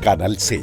Canal C.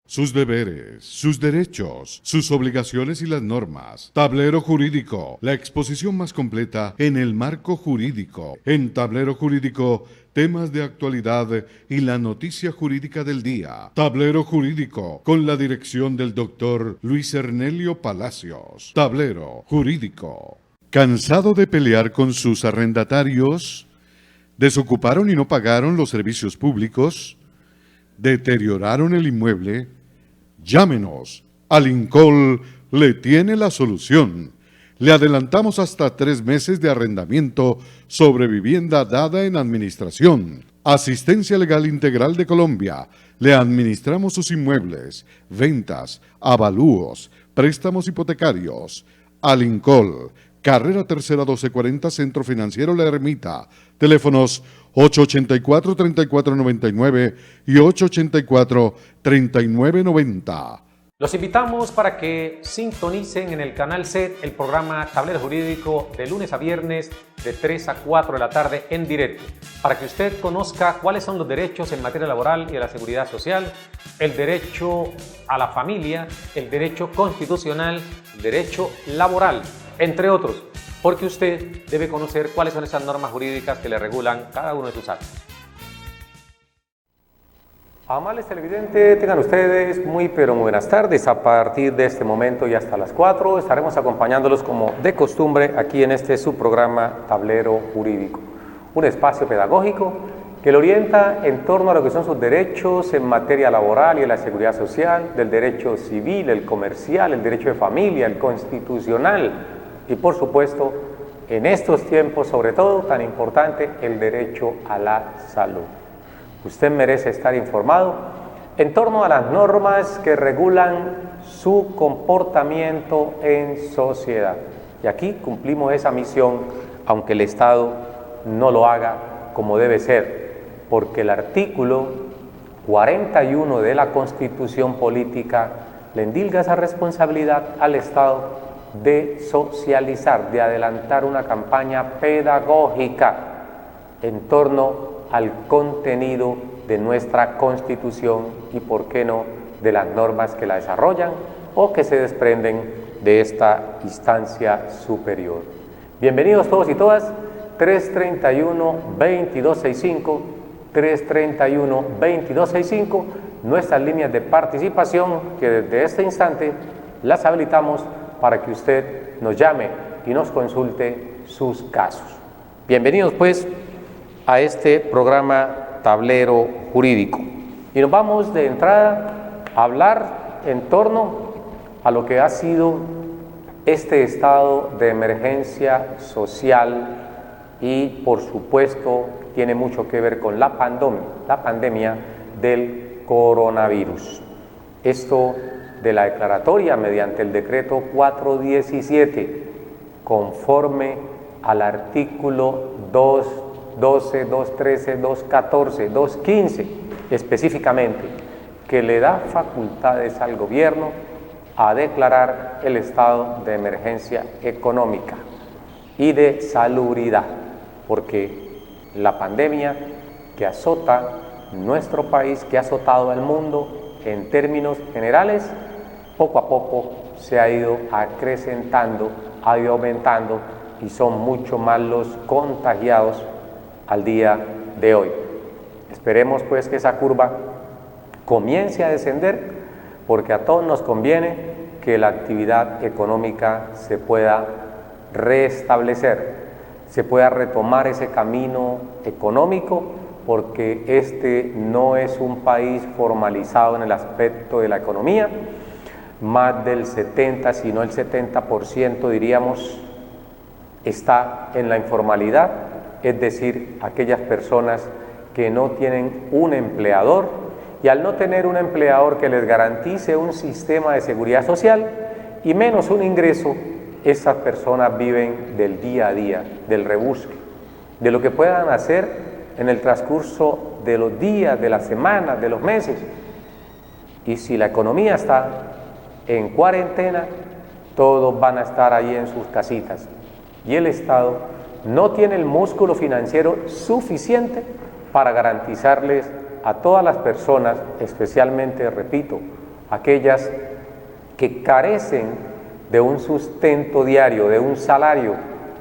Sus deberes, sus derechos, sus obligaciones y las normas. Tablero Jurídico, la exposición más completa en el marco jurídico. En Tablero Jurídico, temas de actualidad y la noticia jurídica del día. Tablero Jurídico, con la dirección del doctor Luis Ernelio Palacios. Tablero Jurídico. ¿Cansado de pelear con sus arrendatarios? ¿Desocuparon y no pagaron los servicios públicos? ¿Deterioraron el inmueble? Llámenos. Alincol le tiene la solución. Le adelantamos hasta 3 meses de arrendamiento sobre vivienda dada en administración. Asistencia Legal Integral de Colombia. Le administramos sus inmuebles, ventas, avalúos, préstamos hipotecarios. Alincol, Carrera Tercera 1240, Centro Financiero La Ermita. Teléfonos 884-3499 y 884-3990. Los invitamos para que sintonicen en el canal C el programa Tablero Jurídico de lunes a viernes de 3 a 4 de la tarde en directo, para que usted conozca cuáles son los derechos en materia laboral y de la seguridad social, el derecho a la familia, el derecho constitucional, el derecho laboral, entre otros, porque usted debe conocer cuáles son esas normas jurídicas que le regulan cada uno de sus actos. Amables televidentes, tengan ustedes muy buenas tardes. A partir de este momento y hasta las 4 estaremos acompañándolos como de costumbre aquí en este su programa Tablero Jurídico, un espacio pedagógico que le orienta en torno a lo que son sus derechos en materia laboral y de la seguridad social, del derecho civil, el comercial, el derecho de familia, el constitucional y por supuesto en estos tiempos sobre todo tan importante el derecho a la salud. Usted merece estar informado en torno a las normas que regulan su comportamiento en sociedad. Y aquí cumplimos esa misión, aunque el Estado no lo haga como debe ser, porque el artículo 41 de la Constitución Política le endilga esa responsabilidad al Estado de socializar, de adelantar una campaña pedagógica en torno al contenido de nuestra Constitución y, por qué no, de las normas que la desarrollan o que se desprenden de esta instancia superior. Bienvenidos todos y todas, 331-2265, 331-2265, nuestras líneas de participación que desde este instante las habilitamos para que usted nos llame y nos consulte sus casos. Bienvenidos pues a este programa Tablero Jurídico. Y nos vamos de entrada a hablar en torno a lo que ha sido este estado de emergencia social y por supuesto tiene mucho que ver con la pandemia del coronavirus. Esto de la declaratoria mediante el decreto 417, conforme al artículo 212, 213, 214, 215 específicamente, que le da facultades al gobierno a declarar el estado de emergencia económica y de salubridad, porque la pandemia que azota nuestro país, que ha azotado al mundo en términos generales, poco a poco se ha ido acrecentando, ha ido aumentando y son mucho más los contagiados al día de hoy. Esperemos pues que esa curva comience a descender, porque a todos nos conviene que la actividad económica se pueda restablecer, se pueda retomar ese camino económico, porque este no es un país formalizado en el aspecto de la economía. Más del 70, si no el 70%, diríamos, está en la informalidad, es decir, aquellas personas que no tienen un empleador, y al no tener un empleador que les garantice un sistema de seguridad social y menos un ingreso, esas personas viven del día a día, del rebusque, de lo que puedan hacer en el transcurso de los días, de las semanas, de los meses. Y si la economía está en cuarentena, todos van a estar ahí en sus casitas, y el Estado no tiene el músculo financiero suficiente para garantizarles a todas las personas, especialmente, repito, aquellas que carecen de un sustento diario, de un salario,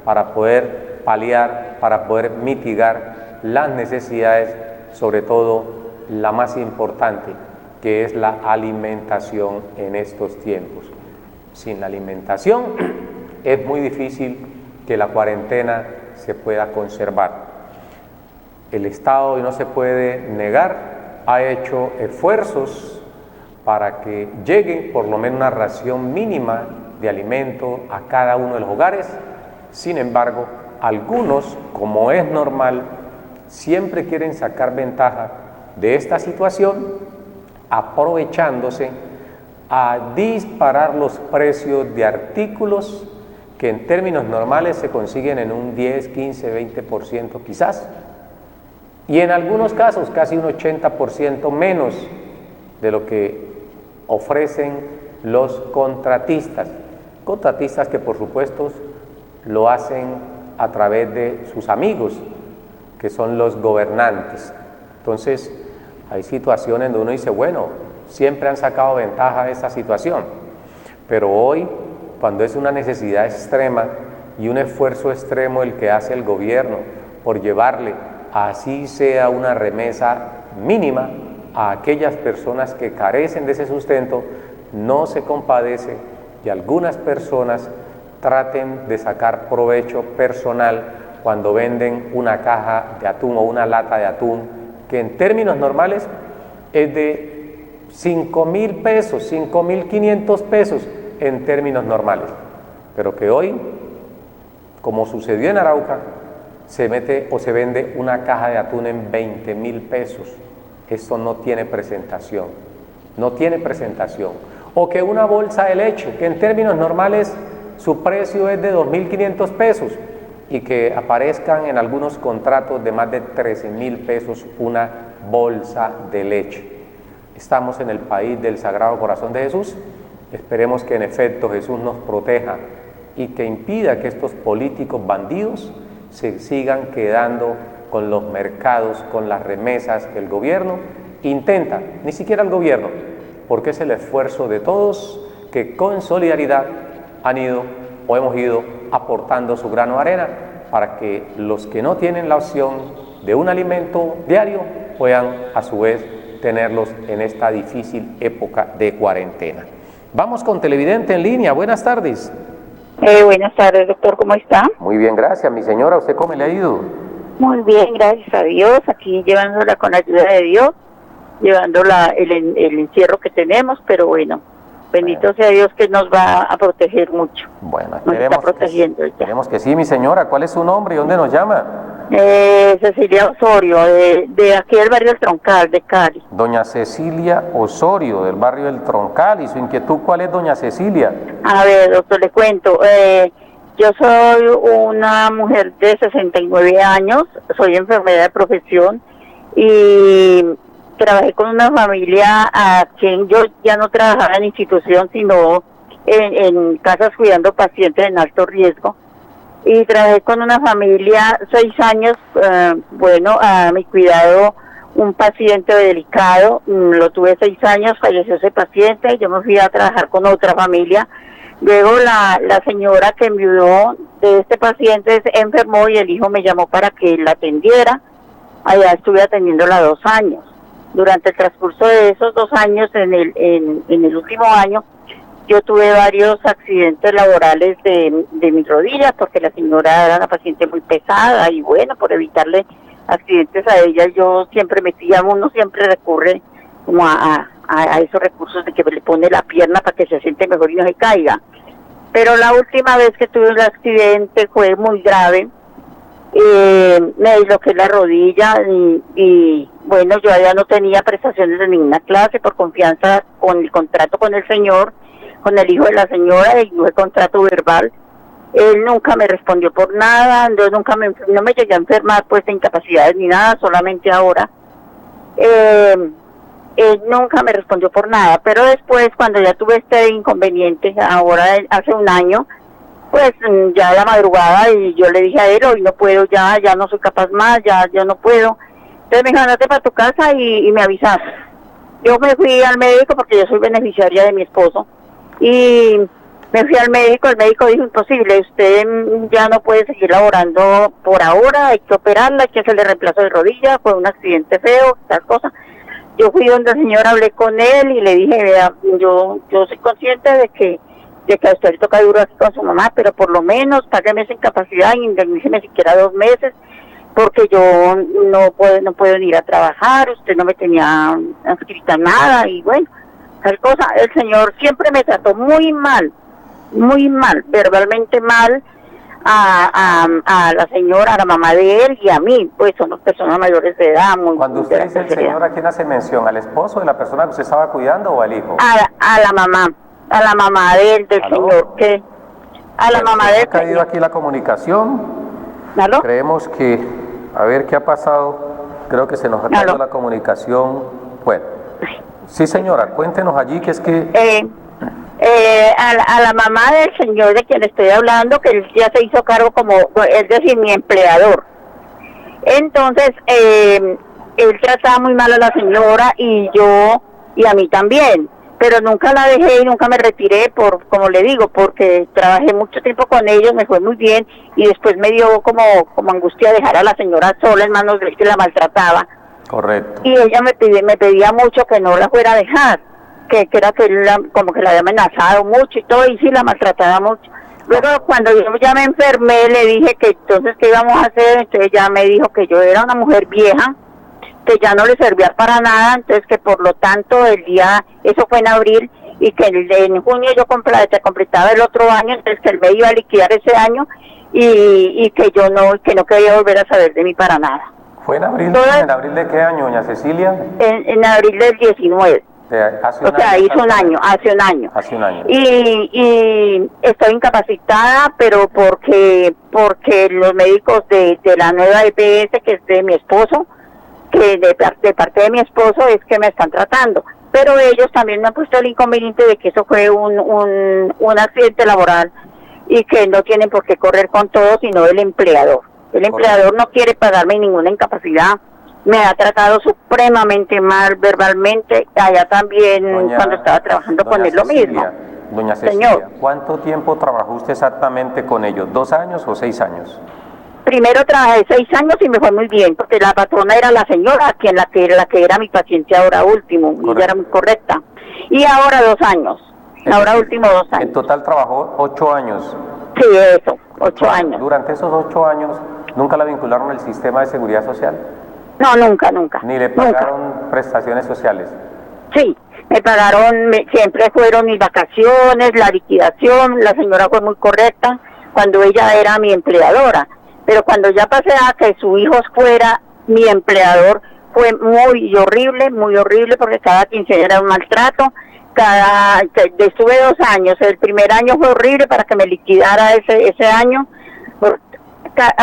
para poder paliar, para poder mitigar las necesidades, sobre todo la más importante, que es la alimentación en estos tiempos. Sin la alimentación es muy difícil que la cuarentena se pueda conservar. El Estado, y no se puede negar, ha hecho esfuerzos para que llegue por lo menos una ración mínima de alimento a cada uno de los hogares. Sin embargo, algunos, como es normal, siempre quieren sacar ventaja de esta situación, aprovechándose a disparar los precios de artículos que en términos normales se consiguen en un 10, 15, 20% quizás, y en algunos casos casi un 80% menos de lo que ofrecen los contratistas que por supuesto lo hacen a través de sus amigos, que son los gobernantes. Entonces hay situaciones donde uno dice, bueno, siempre han sacado ventaja de esta situación, pero hoy, cuando es una necesidad extrema y un esfuerzo extremo el que hace el gobierno por llevarle, así sea una remesa mínima, a aquellas personas que carecen de ese sustento, no se compadece y algunas personas traten de sacar provecho personal cuando venden una caja de atún o una lata de atún, que en términos normales es de 5,000 pesos, 5,500 pesos en términos normales, pero que hoy, como sucedió en Arauca, se mete o se vende una caja de atún en 20,000 pesos. Esto no tiene presentación, no tiene presentación. O que una bolsa de leche, que en términos normales su precio es de 2,500 pesos, y que aparezcan en algunos contratos de más de 13,000 pesos una bolsa de leche. Estamos en el país del Sagrado Corazón de Jesús. Esperemos que en efecto Jesús nos proteja y que impida que estos políticos bandidos se sigan quedando con los mercados, con las remesas que el gobierno intenta, ni siquiera el gobierno, porque es el esfuerzo de todos que con solidaridad han ido o hemos ido aportando su grano de arena para que los que no tienen la opción de un alimento diario puedan a su vez tenerlos en esta difícil época de cuarentena. Vamos con televidente en línea. Buenas tardes. Buenas tardes, doctor, ¿cómo está? Muy bien, gracias, mi señora. ¿Usted cómo le ha ido? Muy bien, gracias a Dios, aquí llevándola con la ayuda de Dios, llevándola el encierro que tenemos, pero bueno, bendito sea Dios que nos va a proteger mucho. Bueno, nos está protegiendo ya. Esperemos que sí, mi señora. ¿Cuál es su nombre y dónde nos llama? Cecilia Osorio, de aquí del barrio El Troncal, de Cali. Doña Cecilia Osorio, del barrio El Troncal. ¿Y su inquietud cuál es, doña Cecilia? A ver, doctor, le cuento. Yo soy una mujer de 69 años, soy enfermera de profesión y trabajé con una familia a quien yo ya no trabajaba en institución, sino en casas cuidando pacientes en alto riesgo. Y trabajé con una familia 6 años, a mi cuidado, un paciente delicado, lo tuve 6 años, falleció ese paciente, yo me fui a trabajar con otra familia. Luego la señora que enviudó de este paciente se enfermó y el hijo me llamó para que la atendiera. Allá estuve atendiéndola 2 años. Durante el transcurso de esos 2 años, en el último año, yo tuve varios accidentes laborales de mis rodillas, porque la señora era una paciente muy pesada y bueno, por evitarle accidentes a ella, yo siempre uno siempre recurre como a esos recursos de que le pone la pierna para que se siente mejor y no se caiga. Pero la última vez que tuve un accidente fue muy grave, me disloqué la rodilla y bueno, yo ya no tenía prestaciones de ninguna clase por confianza con el contrato con el señor, con el hijo de la señora, y tuve contrato verbal. Él nunca me respondió por nada, yo no me llegué a enfermar pues de incapacidades ni nada, solamente ahora. Él nunca me respondió por nada, pero después cuando ya tuve este inconveniente, ahora hace un año, pues ya a la madrugada, y yo le dije a él, hoy no puedo, ya no soy capaz más, ya yo no puedo. Entonces me dijo, andate para tu casa y me avisas. Yo me fui al médico porque yo soy beneficiaria de mi esposo, y me fui al médico, el médico dijo, imposible, usted ya no puede seguir laborando por ahora, hay que operarla, hay que hacerle reemplazo de rodilla, fue un accidente feo, tal cosa. Yo fui donde el señor, hablé con él y le dije, vea, yo soy consciente de que a usted le toca duro aquí con su mamá, pero por lo menos págueme esa incapacidad y indemníceme siquiera 2 meses, porque yo no puedo ir a trabajar, usted no me tenía inscrita en nada, y bueno, tal cosa. El señor siempre me trató muy mal, verbalmente mal, a la señora, a la mamá de él y a mí, pues somos personas mayores de edad. Cuando usted dice el señor, ¿a quién hace mención? ¿Al esposo de la persona que usted estaba cuidando o al hijo? A la mamá del señor, que a la mamá del señor. Ha caído aquí la comunicación. ¿Aló? Creemos que, a ver qué ha pasado, creo que se nos ha caído la comunicación. Bueno, sí señora, cuéntenos allí que es que... a la mamá del señor de quien estoy hablando, que él ya se hizo cargo como, es decir, mi empleador. Entonces, él trataba muy mal a la señora y a mí también, pero nunca la dejé y nunca me retiré como le digo, porque trabajé mucho tiempo con ellos, me fue muy bien, y después me dio como angustia dejar a la señora sola en manos de él, que la maltrataba. Correcto. Y ella me pedía mucho que no la fuera a dejar, que era que él como que la había amenazado mucho y todo, y sí la maltrataba mucho. Luego cuando yo ya me enfermé, le dije que entonces qué íbamos a hacer, entonces ella me dijo que yo era una mujer vieja, que ya no le servía para nada, entonces que por lo tanto eso fue en abril, y que en junio yo completaba el otro año, entonces que él me iba a liquidar ese año, y que yo no quería volver a saber de mí para nada. ¿Fue en abril? ¿En abril de qué año, doña Cecilia? En abril del 19. Hace un año. Hace un año. Hace un año. Y estoy incapacitada, pero porque los médicos de la nueva EPS, que es de mi esposo, que de parte de mi esposo es que me están tratando. Pero ellos también me han puesto el inconveniente de que eso fue un accidente laboral y que no tienen por qué correr con todo, sino el empleador. El empleador no quiere pagarme ninguna incapacidad. Me ha tratado supremamente mal verbalmente, allá también cuando estaba trabajando con él lo mismo. Doña Cecilia, señor, ¿cuánto tiempo trabajó usted exactamente con ellos? ¿2 años o 6 años? Primero trabajé 6 años y me fue muy bien, porque la patrona era la señora, la que era mi paciente ahora último, y ella era muy correcta. Y ahora 2 años, ahora último 2 años. En total trabajó 8 años. Sí, eso, 8 años. Durante esos 8 años, ¿nunca la vincularon al sistema de seguridad social? No, nunca. ¿Ni le pagaron prestaciones sociales? Sí, me pagaron, siempre fueron mis vacaciones, la liquidación, la señora fue muy correcta cuando ella era mi empleadora, pero cuando ya pasé a que su hijo fuera mi empleador, fue muy horrible, porque cada quincena era un maltrato. Estuve 2 años, el primer año fue horrible para que me liquidara ese año.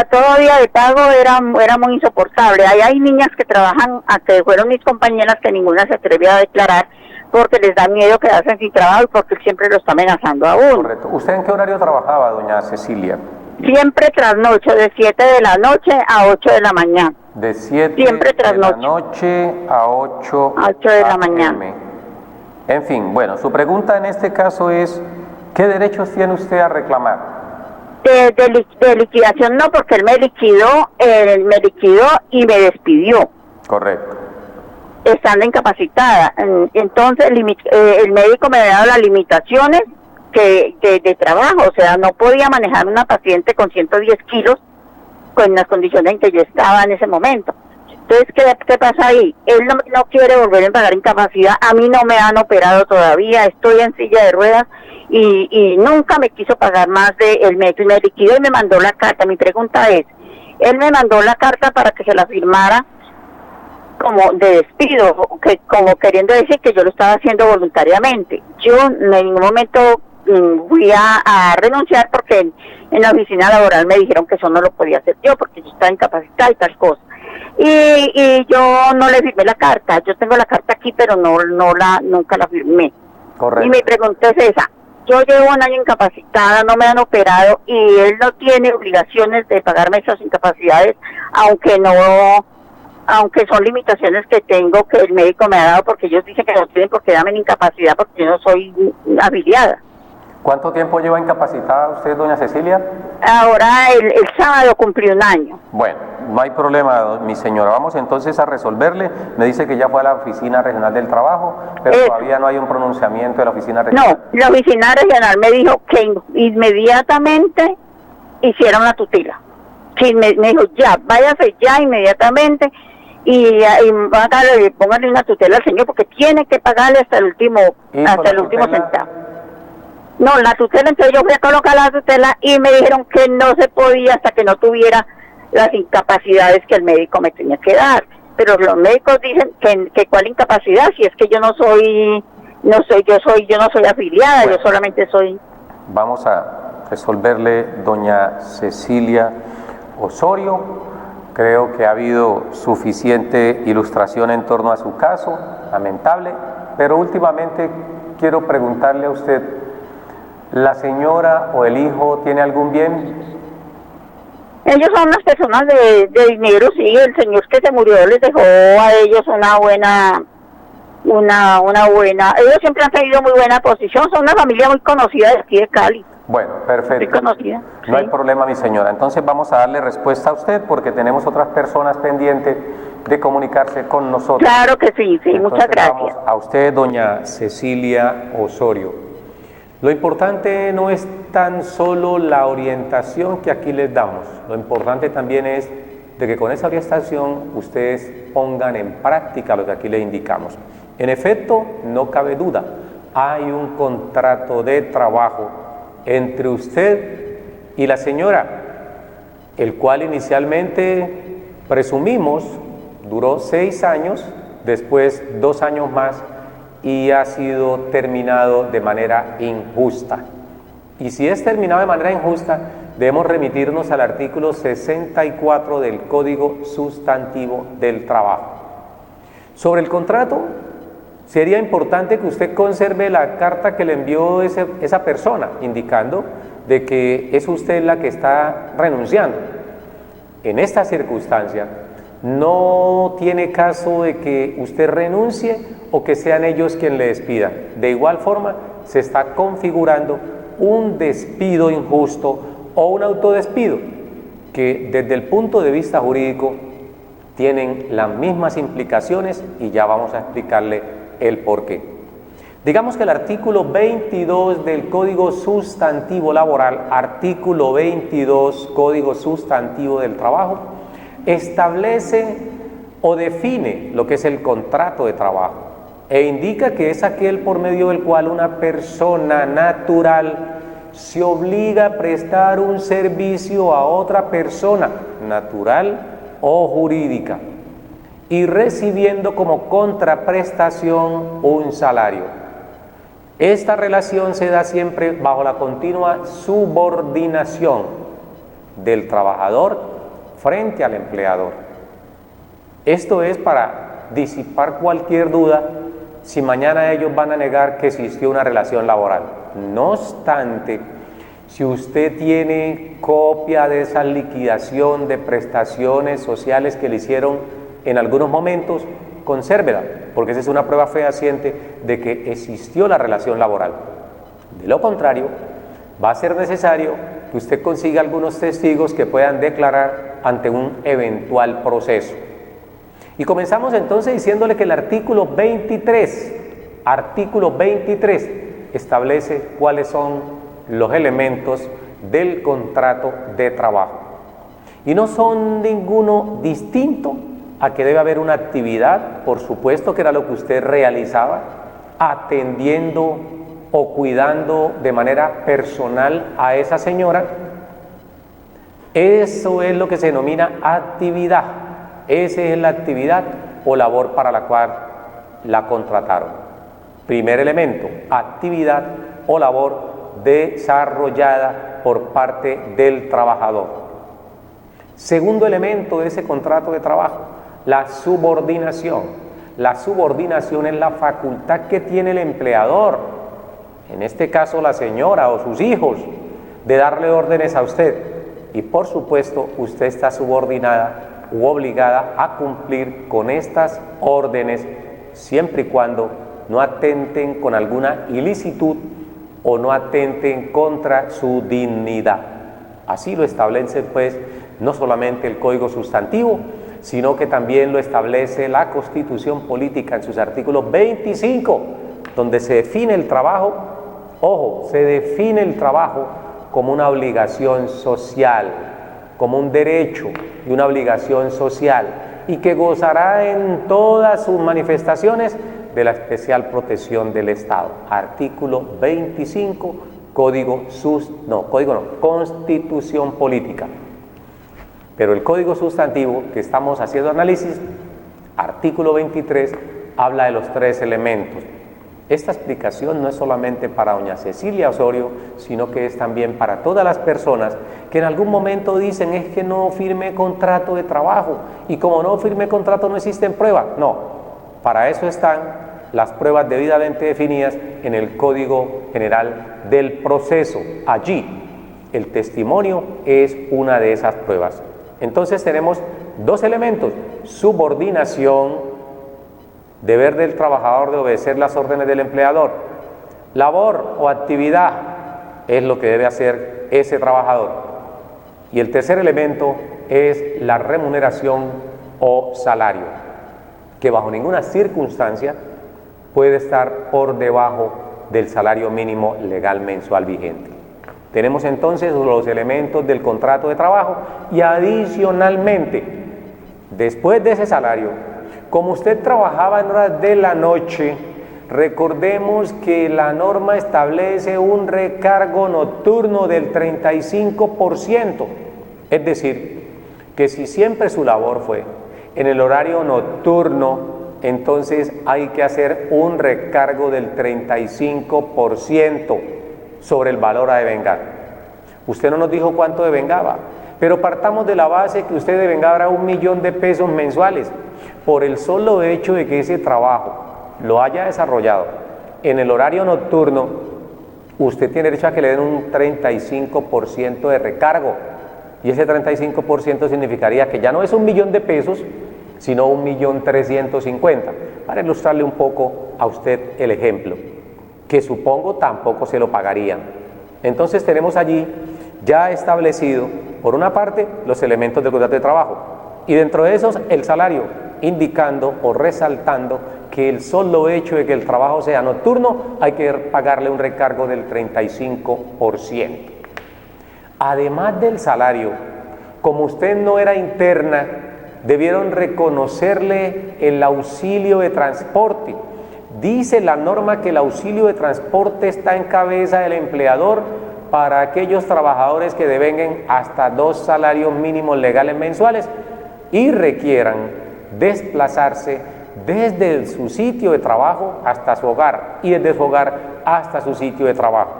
Todo día de pago era muy insoportable. Ahí hay niñas que trabajan, que fueron mis compañeras, que ninguna se atrevía a declarar porque les da miedo quedarse sin trabajo y porque siempre lo está amenazando a uno. Correcto. ¿Usted en qué horario trabajaba, doña Cecilia? Siempre trasnocho, de 7 de la noche a 8 de la mañana. De 7 Siempre de la trasnocho. noche a 8 A 8 de la AM. mañana. En fin, bueno, su pregunta en este caso es, ¿qué derechos tiene usted a reclamar? De liquidación no, porque él me liquidó y me despidió, Correcto. estando incapacitada. Entonces el médico me había dado las limitaciones de trabajo, o sea, no podía manejar una paciente con 110 kilos con las condiciones en que yo estaba en ese momento. Entonces, ¿qué pasa ahí? Él no quiere volver a pagar incapacidad, a mí no me han operado todavía, estoy en silla de ruedas y nunca me quiso pagar más del médico y me liquidó y me mandó la carta. Mi pregunta es, él me mandó la carta para que se la firmara como de despido, como queriendo decir que yo lo estaba haciendo voluntariamente. Yo en ningún momento fui a renunciar porque en la oficina laboral me dijeron que eso no lo podía hacer yo porque yo estaba incapacitada y tal cosa. Y yo no le firmé la carta. Yo tengo la carta aquí, pero nunca la firmé. Correcto. Y mi pregunta es esa. Yo llevo un año incapacitada, no me han operado y él no tiene obligaciones de pagarme esas incapacidades, aunque son limitaciones que tengo que el médico me ha dado, porque ellos dicen que no tienen por qué darme la incapacidad porque yo no soy afiliada. ¿Cuánto tiempo lleva incapacitada usted, doña Cecilia? Ahora el sábado cumplí un año. Bueno, no hay problema, mi señora. Vamos entonces a resolverle. Me dice que ya fue a la Oficina Regional del Trabajo, pero todavía no hay un pronunciamiento de la Oficina Regional. No, la Oficina Regional me dijo que inmediatamente hiciera una tutela. Que me dijo, ya, váyase ya inmediatamente y póngale una tutela al señor porque tiene que pagarle hasta el último centavo. No, la tutela, entonces yo fui a colocar la tutela y me dijeron que no se podía hasta que no tuviera las incapacidades que el médico me tenía que dar. Pero los médicos dicen que cuál incapacidad, si es que yo no soy afiliada, bueno, yo solamente soy. Vamos a resolverle, doña Cecilia Osorio. Creo que ha habido suficiente ilustración en torno a su caso, lamentable, pero últimamente quiero preguntarle a usted, ¿la señora o el hijo tiene algún bien? Ellos son unas personas de dinero, sí, el señor que se murió les dejó a ellos una buena, ellos siempre han tenido muy buena posición, son una familia muy conocida de aquí de Cali. Bueno, perfecto. Muy conocida. No sí. hay problema, mi señora. Entonces vamos a darle respuesta a usted porque tenemos otras personas pendientes de comunicarse con nosotros. Claro que sí, Entonces, muchas gracias. Vamos a usted, doña Cecilia Osorio. Lo importante no es tan solo la orientación que aquí les damos, lo importante también es de que con esa orientación ustedes pongan en práctica lo que aquí les indicamos. En efecto, no cabe duda, hay un contrato de trabajo entre usted y la señora, el cual inicialmente presumimos duró 6 años, después 2 años más, y ha sido terminado de manera injusta. Y si es terminado de manera injusta, debemos remitirnos al artículo 64 del Código Sustantivo del Trabajo. Sobre el contrato, sería importante que usted conserve la carta que le envió esa persona, indicando de que es usted la que está renunciando. En esta circunstancia, no tiene caso de que usted renuncie o que sean ellos quienes le despidan. De igual forma, se está configurando un despido injusto o un autodespido que desde el punto de vista jurídico tienen las mismas implicaciones y ya vamos a explicarle el porqué. Digamos que el artículo 22 del Código Sustantivo Laboral, artículo 22, Código Sustantivo del Trabajo, establece o define lo que es el contrato de trabajo e indica que es aquel por medio del cual una persona natural se obliga a prestar un servicio a otra persona natural o jurídica y recibiendo como contraprestación un salario. Esta relación se da siempre bajo la continua subordinación del trabajador frente al empleador. Esto es para disipar cualquier duda si mañana ellos van a negar que existió una relación laboral. No obstante, Si usted tiene copia de esa liquidación de prestaciones sociales que le hicieron en algunos momentos, consérvela, porque esa es una prueba fehaciente de que existió la relación laboral. De lo contrario, va a ser necesario que usted consiga algunos testigos que puedan declarar ante un eventual proceso. Y comenzamos entonces diciéndole que el artículo 23 establece cuáles son los elementos del contrato de trabajo. Y no son ninguno distinto a que debe haber una actividad, por supuesto que era lo que usted realizaba, atendiendo o cuidando de manera personal a esa señora. Eso es lo que se denomina actividad. Esa es la actividad o labor para la cual la contrataron. Primer elemento, actividad o labor desarrollada por parte del trabajador. Segundo elemento de ese contrato de trabajo, la subordinación. La subordinación es la facultad que tiene el empleador, en este caso la señora o sus hijos, de darle órdenes a usted. Y por supuesto, usted está subordinada u obligada a cumplir con estas órdenes siempre y cuando no atenten con alguna ilicitud o no atenten contra su dignidad. Así lo establece pues no solamente el Código Sustantivo, sino que también lo establece la Constitución Política en sus artículos 25, donde se define el trabajo, ojo, se define el trabajo como una obligación social, como un derecho y una obligación social, y que gozará en todas sus manifestaciones de la especial protección del Estado. Artículo 25, Constitución Política. Pero el Código Sustantivo que estamos haciendo análisis, artículo 23, habla de los tres elementos. Esta explicación no es solamente para doña Cecilia Osorio, sino que es también para todas las personas que en algún momento dicen es que no firmé contrato de trabajo y como no firmé contrato no existen pruebas. No, para eso están las pruebas debidamente definidas en el Código General del Proceso. Allí el testimonio es una de esas pruebas. Entonces tenemos dos elementos: subordinación, deber del trabajador de obedecer las órdenes del empleador. Labor o actividad es lo que debe hacer ese trabajador. Y el tercer elemento es la remuneración o salario, que bajo ninguna circunstancia puede estar por debajo del salario mínimo legal mensual vigente. Tenemos entonces los elementos del contrato de trabajo y adicionalmente, después de ese salario, como usted trabajaba en horas de la noche, recordemos que la norma establece un recargo nocturno del 35%, es decir, que si siempre su labor fue en el horario nocturno, entonces hay que hacer un recargo del 35% sobre el valor a devengar. Usted no nos dijo cuánto devengaba, pero partamos de la base que usted devengara 1.000.000 de pesos mensuales. Por el solo hecho de que ese trabajo lo haya desarrollado en el horario nocturno, usted tiene derecho a que le den un 35% de recargo, y ese 35% significaría que ya no es 1.000.000 de pesos, sino 1.350.000, para ilustrarle un poco a usted el ejemplo, que supongo tampoco se lo pagarían. Entonces tenemos allí ya establecido, por una parte, los elementos del contrato de trabajo, y dentro de esos el salario, indicando o resaltando que el solo hecho de que el trabajo sea nocturno hay que pagarle un recargo del 35%. Además del salario, como usted no era interna, debieron reconocerle el auxilio de transporte. Dice la norma que el auxilio de transporte está en cabeza del empleador para aquellos trabajadores que devenguen hasta 2 salarios mínimos legales mensuales y requieran desplazarse desde su sitio de trabajo hasta su hogar y desde su hogar hasta su sitio de trabajo.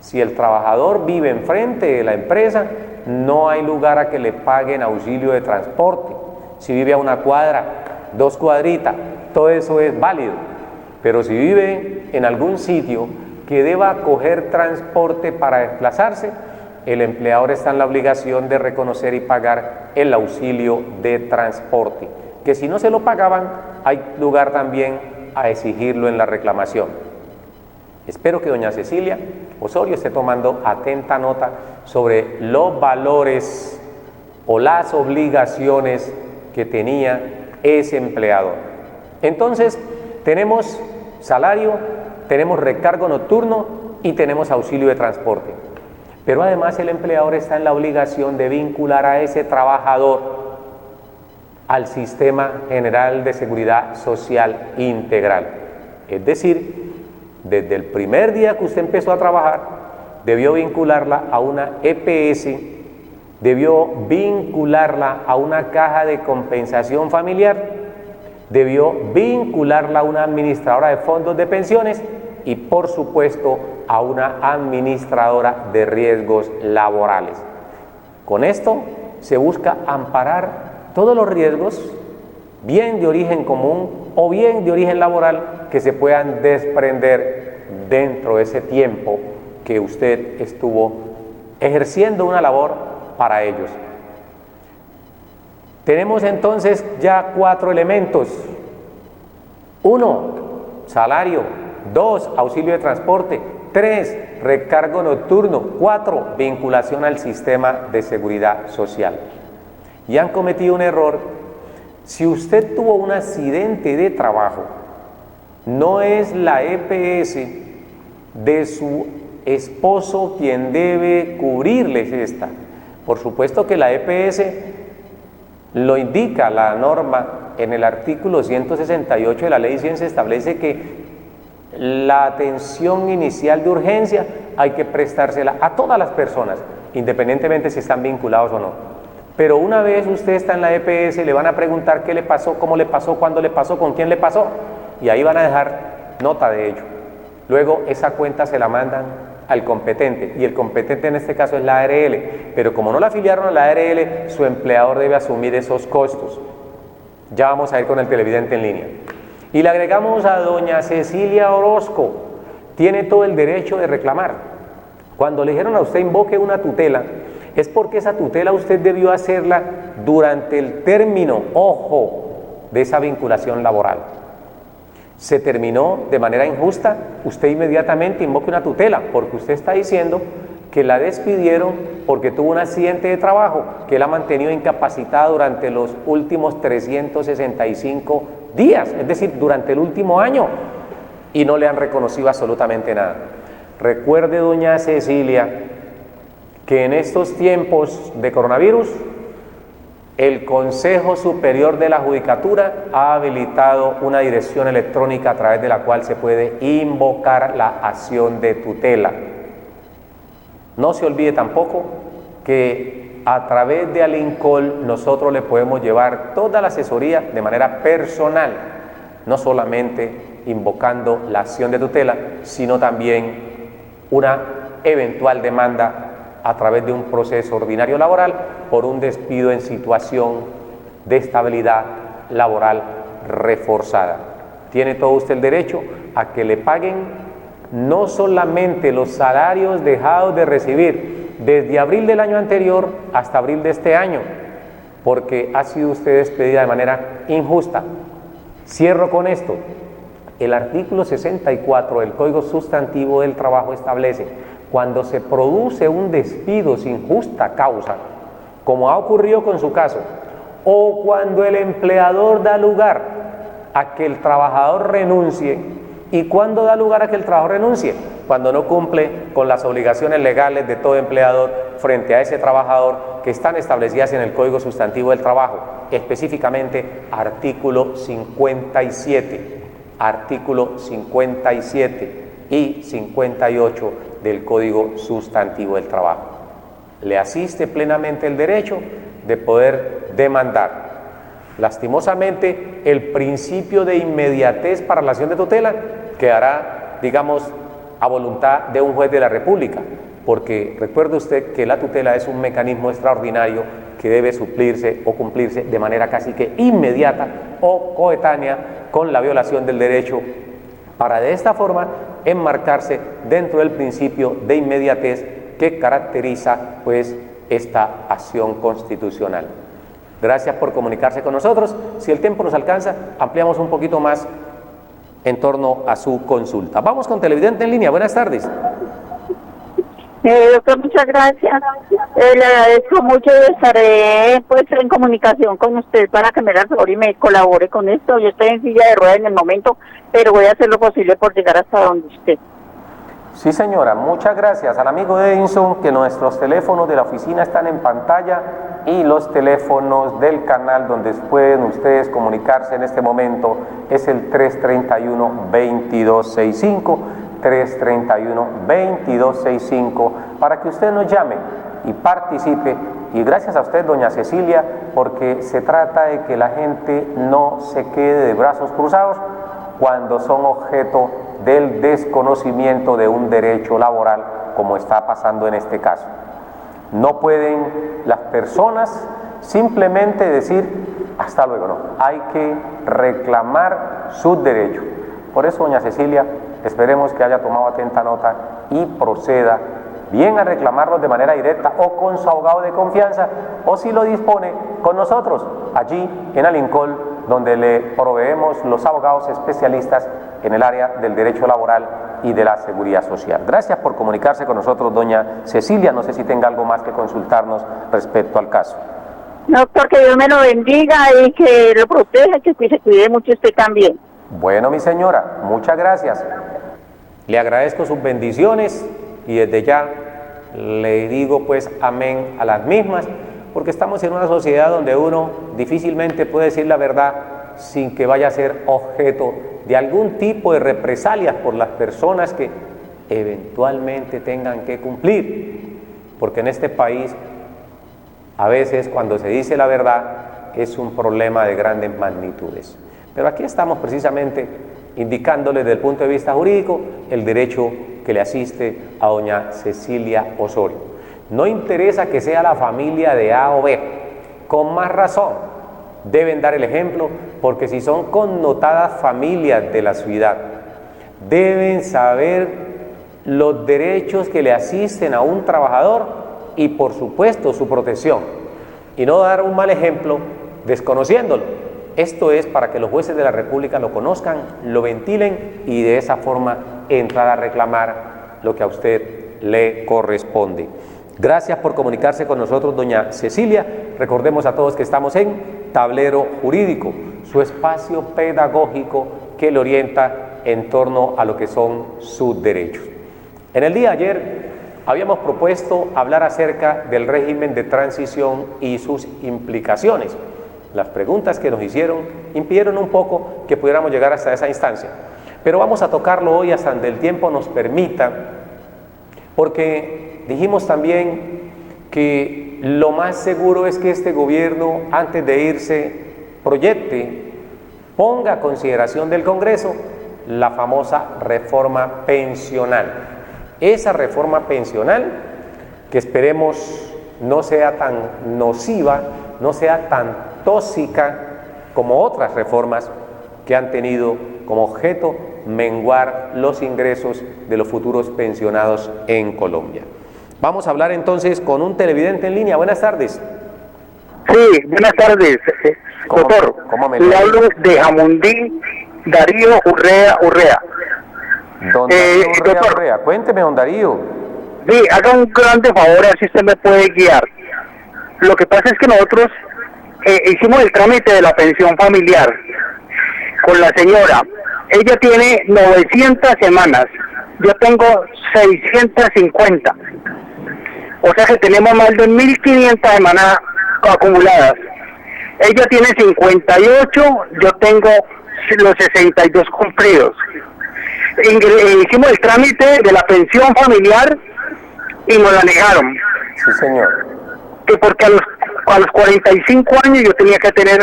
Si el trabajador vive enfrente de la empresa, no hay lugar a que le paguen auxilio de transporte. Si vive a 1 cuadra, 2 cuadritas, todo eso es válido. Pero si vive en algún sitio que deba coger transporte para desplazarse, el empleador está en la obligación de reconocer y pagar el auxilio de transporte, que si no se lo pagaban, hay lugar también a exigirlo en la reclamación. Espero que doña Cecilia Osorio esté tomando atenta nota sobre los valores o las obligaciones que tenía ese empleador. Entonces, tenemos salario, tenemos recargo nocturno y tenemos auxilio de transporte. Pero además el empleador está en la obligación de vincular a ese trabajador al Sistema General de Seguridad Social Integral. Es decir, desde el primer día que usted empezó a trabajar, debió vincularla a una EPS, debió vincularla a una caja de compensación familiar, debió vincularla a una administradora de fondos de pensiones y, por supuesto, a una administradora de riesgos laborales. Con esto se busca amparar todos los riesgos, bien de origen común o bien de origen laboral, que se puedan desprender dentro de ese tiempo que usted estuvo ejerciendo una labor para ellos. Tenemos entonces ya 4 elementos. 1, salario. 2, auxilio de transporte. 3, recargo nocturno. 4, vinculación al sistema de seguridad social. Y han cometido un error. Si usted tuvo un accidente de trabajo, no es la EPS de su esposo quien debe cubrirles esta. Por supuesto que la EPS lo indica la norma en el artículo 168 de la Ley 100, se establece que la atención inicial de urgencia hay que prestársela a todas las personas, independientemente si están vinculados o no. Pero una vez usted está en la EPS, le van a preguntar qué le pasó, cómo le pasó, cuándo le pasó, con quién le pasó, y ahí van a dejar nota de ello. Luego esa cuenta se la mandan al competente, y el competente en este caso es la ARL, pero como no la afiliaron a la ARL, su empleador debe asumir esos costos. Ya vamos a ir con el televidente en línea. Y le agregamos a doña Cecilia Orozco, tiene todo el derecho de reclamar. Cuando le dijeron a usted invoque una tutela, es porque esa tutela usted debió hacerla durante el término, ojo, de esa vinculación laboral. Se terminó de manera injusta, usted inmediatamente invoque una tutela, porque usted está diciendo que la despidieron porque tuvo un accidente de trabajo, que la ha mantenido incapacitada durante los últimos 365 días, es decir, durante el último año, y no le han reconocido absolutamente nada. Recuerde, doña Cecilia, que en estos tiempos de coronavirus, el Consejo Superior de la Judicatura ha habilitado una dirección electrónica a través de la cual se puede invocar la acción de tutela. No se olvide tampoco que a través de Alincol nosotros le podemos llevar toda la asesoría de manera personal, no solamente invocando la acción de tutela, sino también una eventual demanda a través de un proceso ordinario laboral por un despido en situación de estabilidad laboral reforzada. Tiene todo usted el derecho a que le paguen no solamente los salarios dejados de recibir desde abril del año anterior hasta abril de este año, porque ha sido usted despedida de manera injusta. Cierro con esto. El artículo 64 del Código Sustantivo del Trabajo establece: cuando se produce un despido sin justa causa, como ha ocurrido con su caso, o cuando el empleador da lugar a que el trabajador renuncie. ¿Y cuándo da lugar a que el trabajador renuncie? Cuando no cumple con las obligaciones legales de todo empleador frente a ese trabajador que están establecidas en el Código Sustantivo del Trabajo, específicamente artículo 57, artículo 57 y 58 del Código Sustantivo del Trabajo. Le asiste plenamente el derecho de poder demandar. Lastimosamente, el principio de inmediatez para la acción de tutela quedará, digamos, a voluntad de un juez de la República, porque recuerde usted que la tutela es un mecanismo extraordinario que debe suplirse o cumplirse de manera casi que inmediata o coetánea con la violación del derecho, para de esta forma enmarcarse dentro del principio de inmediatez que caracteriza pues esta acción constitucional. Gracias por comunicarse con nosotros. Si el tiempo nos alcanza, ampliamos un poquito más en torno a su consulta. Vamos con televidente en línea. Buenas tardes. Doctor, muchas gracias. Le agradezco mucho y estaré pues en comunicación con usted para que me haga el favor y me colabore con esto. Yo estoy en silla de ruedas en el momento, pero voy a hacer lo posible por llegar hasta donde esté. Sí, señora, muchas gracias al amigo Edinson, que nuestros teléfonos de la oficina están en pantalla y los teléfonos del canal donde pueden ustedes comunicarse en este momento es el 331-2265, 331-2265, para que usted nos llame y participe. Y gracias a usted, doña Cecilia, porque se trata de que la gente no se quede de brazos cruzados cuando son objeto del desconocimiento de un derecho laboral, como está pasando en este caso. No pueden las personas simplemente decir hasta luego, no, hay que reclamar sus derechos. Por eso, doña Cecilia, esperemos que haya tomado atenta nota y proceda bien a reclamarlos de manera directa o con su abogado de confianza, o si lo dispone, con nosotros, allí en Alincol, donde le proveemos los abogados especialistas en el área del derecho laboral y de la seguridad social. Gracias por comunicarse con nosotros, doña Cecilia. No sé si tenga algo más que consultarnos respecto al caso. Doctor, que Dios me lo bendiga y que lo proteja, que se cuide mucho usted también. Bueno, mi señora, muchas gracias. Le agradezco sus bendiciones y desde ya le digo pues amén a las mismas, porque estamos en una sociedad donde uno difícilmente puede decir la verdad sin que vaya a ser objeto de algún tipo de represalias por las personas que eventualmente tengan que cumplir, porque en este país a veces cuando se dice la verdad es un problema de grandes magnitudes. Pero aquí estamos precisamente indicándole desde el punto de vista jurídico el derecho que le asiste a doña Cecilia Osorio. No interesa que sea la familia de A o B, con más razón deben dar el ejemplo, porque si son connotadas familias de la ciudad, deben saber los derechos que le asisten a un trabajador y por supuesto su protección, y no dar un mal ejemplo desconociéndolo. Esto es para que los jueces de la República lo conozcan, lo ventilen y de esa forma entrar a reclamar lo que a usted le corresponde. Gracias por comunicarse con nosotros, doña Cecilia. Recordemos a todos que estamos en Tablero Jurídico, su espacio pedagógico que le orienta en torno a lo que son sus derechos. En el día de ayer habíamos propuesto hablar acerca del régimen de transición y sus implicaciones. Las preguntas que nos hicieron impidieron un poco que pudiéramos llegar hasta esa instancia, pero vamos a tocarlo hoy hasta donde el tiempo nos permita, porque dijimos también que lo más seguro es que este gobierno, antes de irse, proyecte, ponga a consideración del Congreso la famosa reforma pensional. Esa reforma pensional que esperemos no sea tan nociva, no sea tan tóxica como otras reformas que han tenido como objeto menguar los ingresos de los futuros pensionados en Colombia. Vamos a hablar entonces con un televidente en línea. Buenas tardes. Sí, buenas tardes, doctor. Le hablo de Jamundí Darío Urrea. Don Darío doctor, Urrea, cuénteme, don Darío. Sí, haga un grande favor, a ver si usted me puede guiar. Lo que pasa es que nosotros hicimos el trámite de la pensión familiar con la señora. Ella tiene 900 semanas, yo tengo 650. O sea que tenemos más de 1500 semanas acumuladas. Ella tiene 58, yo tengo los 62 cumplidos. Hicimos el trámite de la pensión familiar y nos la negaron. Sí, señor. Que porque a los 45 años yo tenía que tener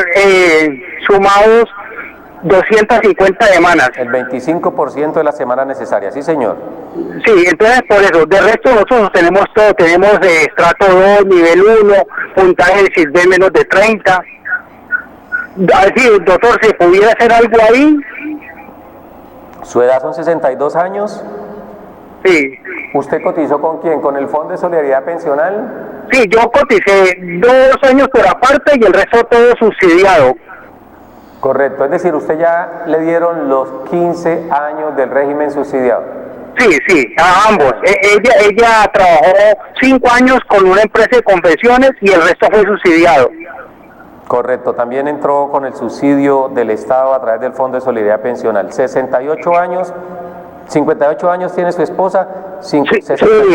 sumados 250 semanas. El 25% de la semana necesaria, sí, señor. Sí, entonces por eso, de resto nosotros tenemos todo, tenemos estrato 2, nivel 1, puntaje de CISBEN menos de 30. Así, doctor, ¿se pudiera hacer algo ahí? ¿Su edad son 62 años? Sí. ¿Usted cotizó con quién? ¿Con el Fondo de Solidaridad Pensional? Sí, yo coticé 2 años por aparte y el resto todo subsidiado. Correcto, es decir, usted ya le dieron los 15 años del régimen subsidiado. Sí, a ambos. Ella trabajó 5 años con una empresa de confecciones y el resto fue subsidiado. Correcto, también entró con el subsidio del Estado a través del Fondo de Solidaridad Pensional. 68 años, 58 años tiene su esposa, Sí,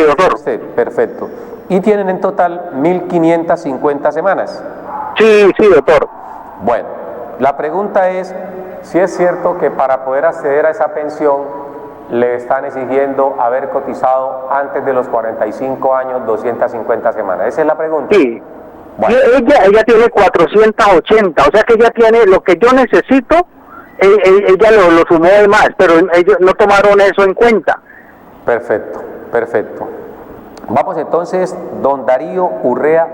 doctor. usted, perfecto. Y tienen en total 1.550 semanas. Sí, doctor. Bueno, la pregunta es si es cierto que para poder acceder a esa pensión le están exigiendo haber cotizado antes de los 45 años 250 semanas. Esa es la pregunta. Sí. Bueno. Ella tiene 480, o sea que ella tiene lo que yo necesito, ella lo sumó de más, pero ellos no tomaron eso en cuenta. Perfecto. Vamos entonces, don Darío Urrea,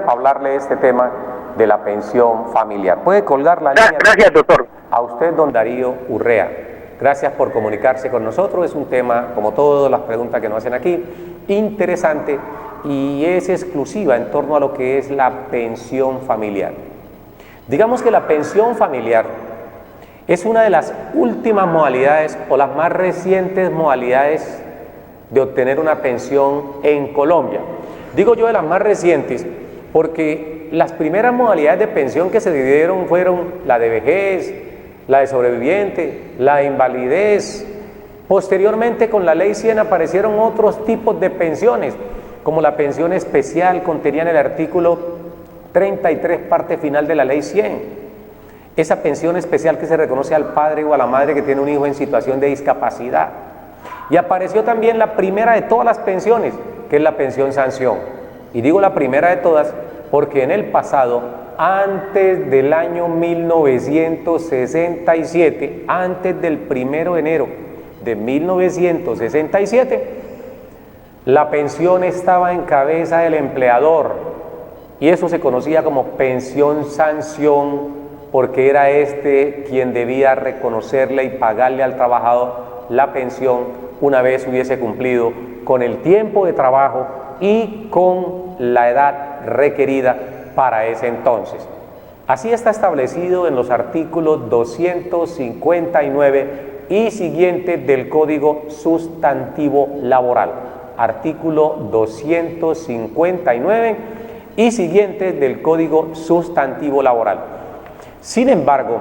a hablarle de este tema de la pensión familiar. ¿Puede colgar la línea? Gracias, doctor. A usted, don Darío Urrea. Gracias por comunicarse con nosotros. Es un tema, como todas las preguntas que nos hacen aquí, interesante y es exclusiva en torno a lo que es la pensión familiar. Digamos que la pensión familiar es una de las últimas modalidades o las más recientes modalidades de obtener una pensión en Colombia. Digo yo de las más recientes porque las primeras modalidades de pensión que se dieron fueron la de vejez, la de sobreviviente, la de invalidez. Posteriormente, con la Ley 100 aparecieron otros tipos de pensiones, como la pensión especial contenida en el artículo 33, parte final de la Ley 100. Esa pensión especial que se reconoce al padre o a la madre que tiene un hijo en situación de discapacidad. Y apareció también la primera de todas las pensiones, que es la pensión sanción. Y digo la primera de todas porque en el pasado, antes del año 1967, antes del 1 de enero de 1967, la pensión estaba en cabeza del empleador y eso se conocía como pensión sanción porque era quien debía reconocerle y pagarle al trabajador la pensión una vez hubiese cumplido con el tiempo de trabajo y con la edad requerida para ese entonces. Así está establecido en los artículos 259 y siguientes del Código Sustantivo Laboral. Artículo 259 y siguientes del Código Sustantivo Laboral. Sin embargo,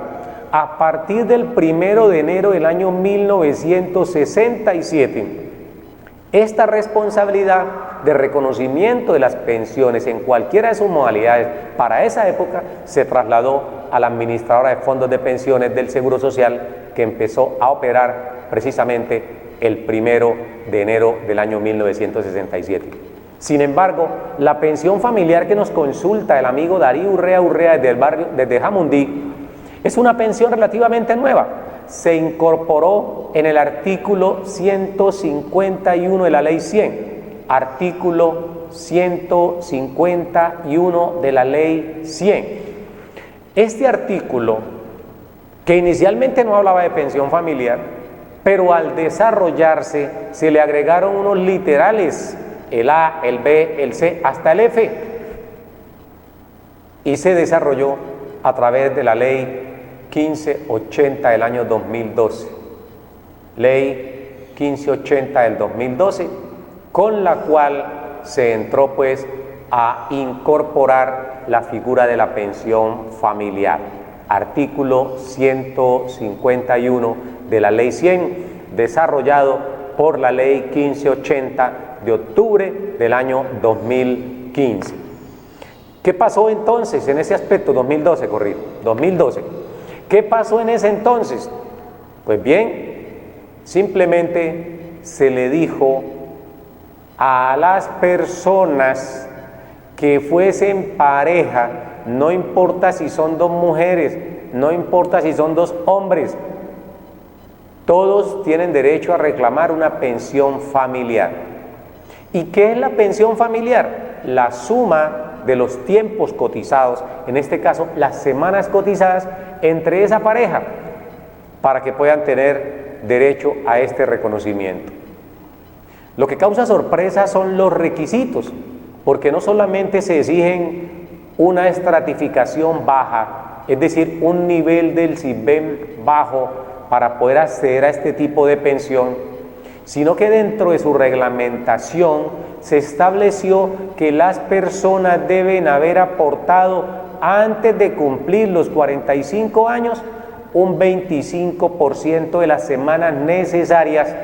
a partir del 1 de enero del año 1967, esta responsabilidad de reconocimiento de las pensiones en cualquiera de sus modalidades para esa época se trasladó a la administradora de fondos de pensiones del Seguro Social, que empezó a operar precisamente el 1 de enero del año 1967. Sin embargo, la pensión familiar que nos consulta el amigo Darío Urrea desde Jamundí es una pensión relativamente nueva. Se incorporó en el artículo 151 de la Ley 100, artículo 151 de la Ley 100. Este artículo, que inicialmente no hablaba de pensión familiar, pero al desarrollarse se le agregaron unos literales, el A, el B, el C, hasta el F, y se desarrolló a través de la Ley 1580 del año 2012, Ley 1580 del 2012, con la cual se entró pues a incorporar la figura de la pensión familiar. Artículo 151 de la Ley 100, desarrollado por la Ley 1580 de octubre del año 2015. ¿Qué pasó entonces en ese aspecto? 2012. ¿Qué pasó en ese entonces? Pues bien, simplemente se le dijo a las personas que fuesen pareja, no importa si son dos mujeres, no importa si son dos hombres, todos tienen derecho a reclamar una pensión familiar. ¿Y qué es la pensión familiar? La suma de los tiempos cotizados, en este caso las semanas cotizadas entre esa pareja, para que puedan tener derecho a este reconocimiento. Lo que causa sorpresa son los requisitos, porque no solamente se exigen una estratificación baja, es decir, un nivel del CISBEN bajo para poder acceder a este tipo de pensión, sino que dentro de su reglamentación se estableció que las personas deben haber aportado antes de cumplir los 45 años un 25% de las semanas necesarias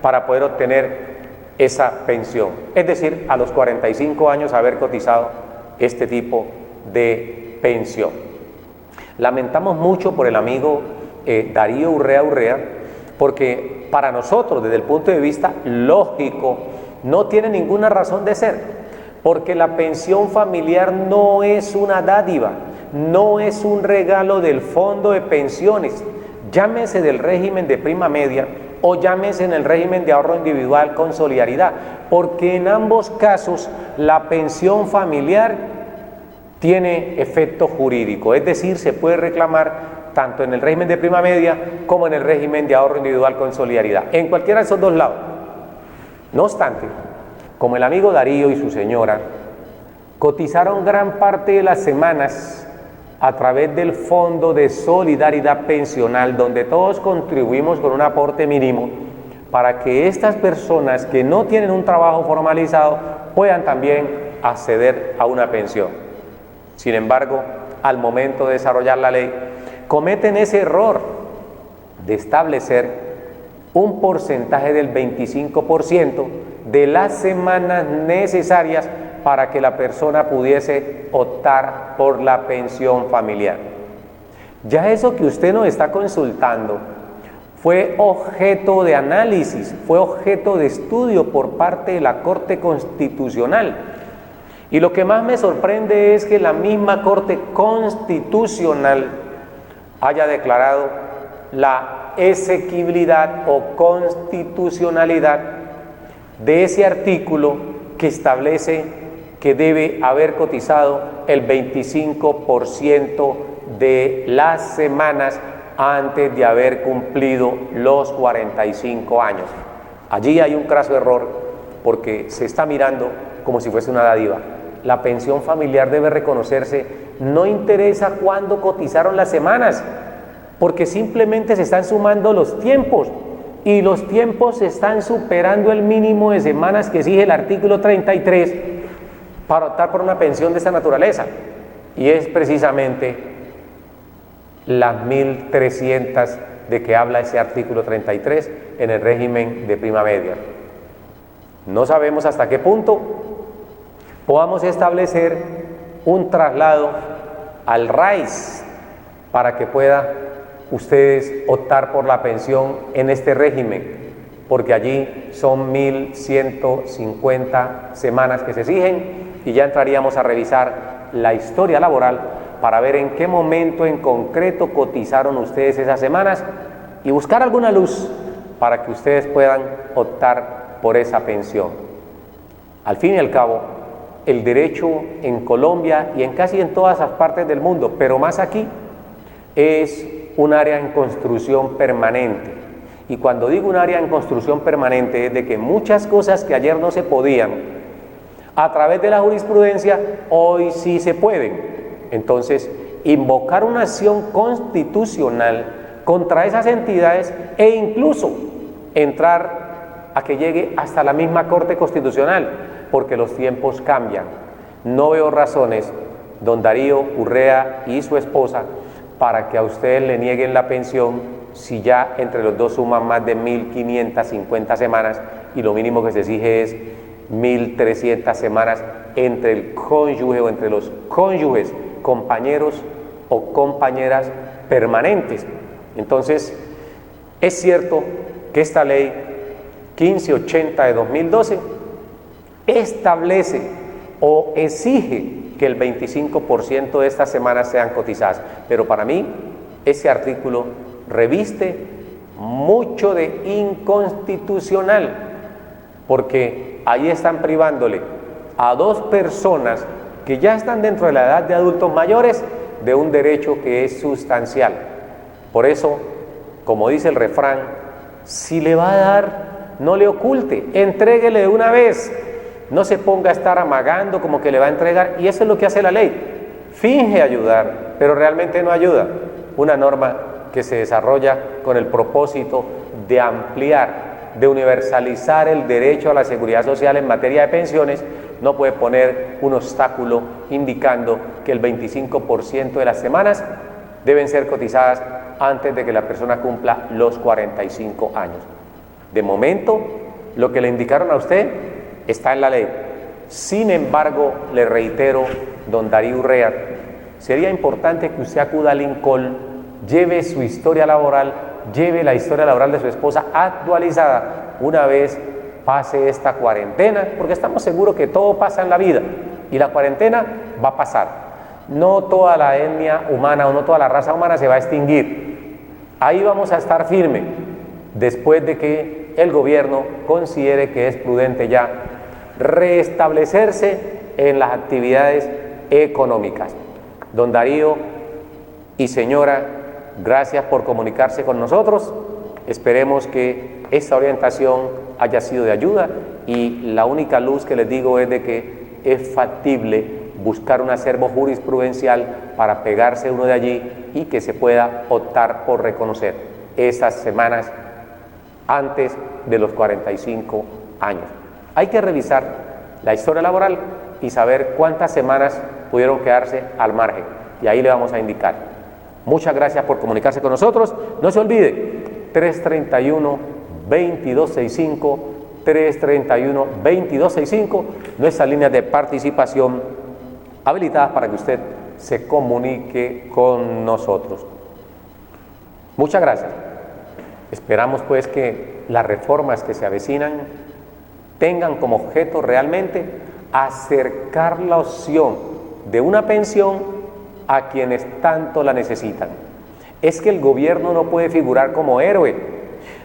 para poder obtener esa pensión, es decir, a los 45 años haber cotizado este tipo de pensión. Lamentamos mucho por el amigo Darío Urrea, porque para nosotros, desde el punto de vista lógico, no tiene ninguna razón de ser, porque la pensión familiar no es una dádiva, no es un regalo del fondo de pensiones, llámese del régimen de prima media o llámese en el régimen de ahorro individual con solidaridad, porque en ambos casos la pensión familiar tiene efecto jurídico, es decir, se puede reclamar tanto en el régimen de prima media como en el régimen de ahorro individual con solidaridad, en cualquiera de esos dos lados. No obstante, como el amigo Darío y su señora cotizaron gran parte de las semanas a través del Fondo de Solidaridad Pensional, donde todos contribuimos con un aporte mínimo para que estas personas que no tienen un trabajo formalizado puedan también acceder a una pensión. Sin embargo, al momento de desarrollar la ley, cometen ese error de establecer un porcentaje del 25% de las semanas necesarias para que la persona pudiese optar por la pensión familiar. Ya eso que usted nos está consultando fue objeto de análisis, fue objeto de estudio por parte de la Corte Constitucional. Y lo que más me sorprende es que la misma Corte Constitucional haya declarado la exequibilidad o constitucionalidad de ese artículo que establece que debe haber cotizado el 25% de las semanas antes de haber cumplido los 45 años. Allí hay un craso error porque se está mirando como si fuese una dádiva. La pensión familiar debe reconocerse, no interesa cuándo cotizaron las semanas, porque simplemente se están sumando los tiempos y los tiempos están superando el mínimo de semanas que exige el artículo 33 para optar por una pensión de esta naturaleza, y es precisamente las 1.300 de que habla ese artículo 33 en el régimen de prima media. No sabemos hasta qué punto podamos establecer un traslado al RAIS para que pueda ustedes optar por la pensión en este régimen, porque allí son 1.150 semanas que se exigen y ya entraríamos a revisar la historia laboral para ver en qué momento en concreto cotizaron ustedes esas semanas y buscar alguna luz para que ustedes puedan optar por esa pensión. Al fin y al cabo, el derecho en Colombia y en casi en todas las partes del mundo, pero más aquí, es un área en construcción permanente. Y cuando digo un área en construcción permanente es de que muchas cosas que ayer no se podían a través de la jurisprudencia, hoy sí se pueden. Entonces, invocar una acción constitucional contra esas entidades e incluso entrar a que llegue hasta la misma Corte Constitucional, porque los tiempos cambian. No veo razones, don Darío Urrea y su esposa, para que a ustedes le nieguen la pensión si ya entre los dos suman más de 1.550 semanas y lo mínimo que se exige es 1.300 semanas entre el cónyuge o entre los cónyuges, compañeros o compañeras permanentes. Entonces, es cierto que esta ley 1580 de 2012 establece o exige que el 25% de estas semanas sean cotizadas, pero para mí ese artículo reviste mucho de inconstitucional, porque ahí están privándole a dos personas que ya están dentro de la edad de adultos mayores de un derecho que es sustancial. Por eso, como dice el refrán, si le va a dar, no le oculte, entréguele de una vez. No se ponga a estar amagando como que le va a entregar, y eso es lo que hace la ley. Finge ayudar, pero realmente no ayuda. Una norma que se desarrolla con el propósito de ampliar, de universalizar el derecho a la seguridad social en materia de pensiones, no puede poner un obstáculo indicando que el 25% de las semanas deben ser cotizadas antes de que la persona cumpla los 45 años. De momento, lo que le indicaron a usted está en la ley. Sin embargo, le reitero, don Darío Urrea, sería importante que usted acuda al INCOL, lleve su historia laboral, lleve la historia laboral de su esposa actualizada una vez pase esta cuarentena, porque estamos seguros que todo pasa en la vida y la cuarentena va a pasar. No toda la etnia humana o no toda la raza humana se va a extinguir. Ahí vamos a estar firmes después de que el gobierno considere que es prudente ya restablecerse en las actividades económicas. Don Darío y señora, gracias por comunicarse con nosotros. Esperemos que esta orientación haya sido de ayuda, y la única luz que les digo es de que es factible buscar un acervo jurisprudencial para pegarse uno de allí y que se pueda optar por reconocer esas semanas antes de los 45 años. Hay que revisar la historia laboral y saber cuántas semanas pudieron quedarse al margen, y ahí le vamos a indicar. Muchas gracias por comunicarse con nosotros. No se olvide, 331-2265, 331-2265, nuestras líneas de participación habilitadas para que usted se comunique con nosotros. Muchas gracias. Esperamos pues que las reformas que se avecinan tengan como objeto realmente acercar la opción de una pensión a quienes tanto la necesitan. Es que el gobierno no puede figurar como héroe.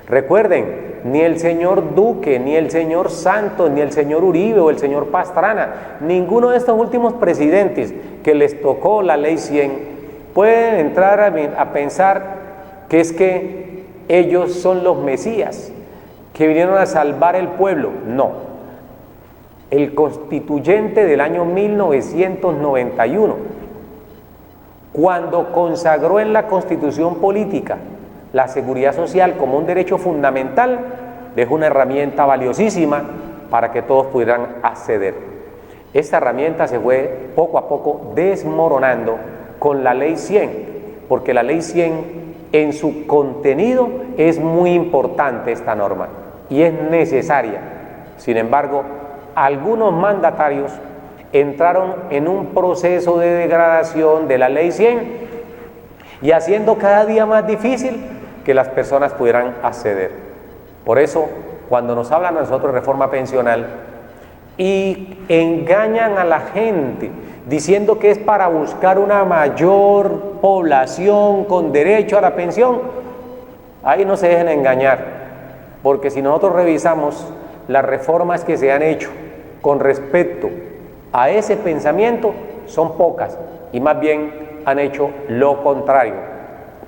Recuerden, ni el señor Duque, ni el señor Santos, ni el señor Uribe o el señor Pastrana, ninguno de estos últimos presidentes que les tocó la ley 100, pueden entrar a pensar que es que ellos son los mesías, que vinieron a salvar el pueblo. No. El constituyente del año 1991, cuando consagró en la Constitución política la seguridad social como un derecho fundamental, dejó una herramienta valiosísima para que todos pudieran acceder. Esta herramienta se fue poco a poco desmoronando con la Ley 100, porque la Ley 100 en su contenido es muy importante esta norma y es necesaria. Sin embargo, algunos mandatarios entraron en un proceso de degradación de la Ley 100 y haciendo cada día más difícil que las personas pudieran acceder. Por eso, cuando nos hablan a nosotros de reforma pensional y engañan a la gente diciendo que es para buscar una mayor población con derecho a la pensión, ahí no se dejen engañar, porque si nosotros revisamos las reformas que se han hecho con respecto a ese pensamiento, son pocas y más bien han hecho lo contrario.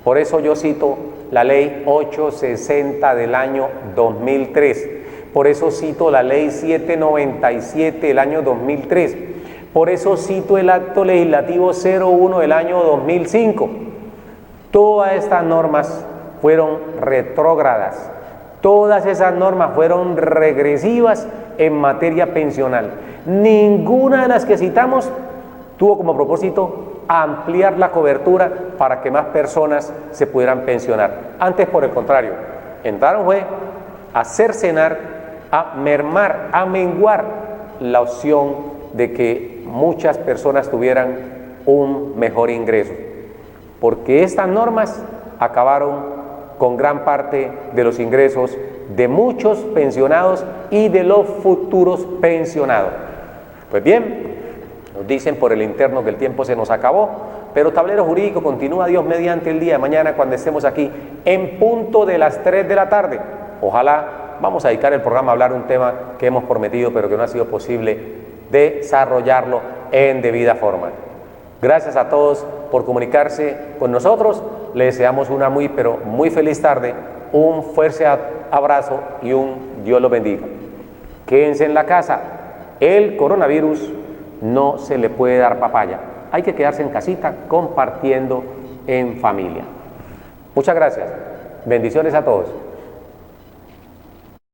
Por eso yo cito la ley 860 del año 2003, por eso cito la ley 797 del año 2003, por eso cito el acto legislativo 01 del año 2005. Todas estas normas fueron retrógradas, todas esas normas fueron regresivas en materia pensional. Ninguna de las que citamos tuvo como propósito ampliar la cobertura para que más personas se pudieran pensionar. Antes, por el contrario, entraron fue a cercenar, a mermar, a menguar la opción de que muchas personas tuvieran un mejor ingreso, porque estas normas acabaron con gran parte de los ingresos de muchos pensionados y de los futuros pensionados. Pues bien, nos dicen por el interno que el tiempo se nos acabó, pero Tablero Jurídico continúa, Dios mediante, el día de mañana cuando estemos aquí en punto de las 3 de la tarde. Ojalá vamos a dedicar el programa a hablar un tema que hemos prometido pero que no ha sido posible desarrollarlo en debida forma. Gracias a todos por comunicarse con nosotros. Les deseamos una muy feliz tarde. Un fuerte abrazo y un Dios los bendiga. Quédense en la casa. El coronavirus no se le puede dar papaya. Hay que quedarse en casita compartiendo en familia. Muchas gracias. Bendiciones a todos.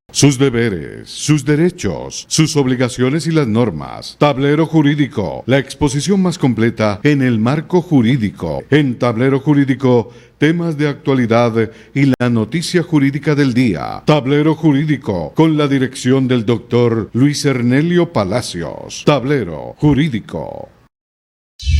Sus deberes, sus derechos, sus obligaciones y las normas. Tablero Jurídico, la exposición más completa en el marco jurídico. En Tablero Jurídico, temas de actualidad y la noticia jurídica del día. Tablero Jurídico, con la dirección del doctor Luis Ernelio Palacios. Tablero Jurídico.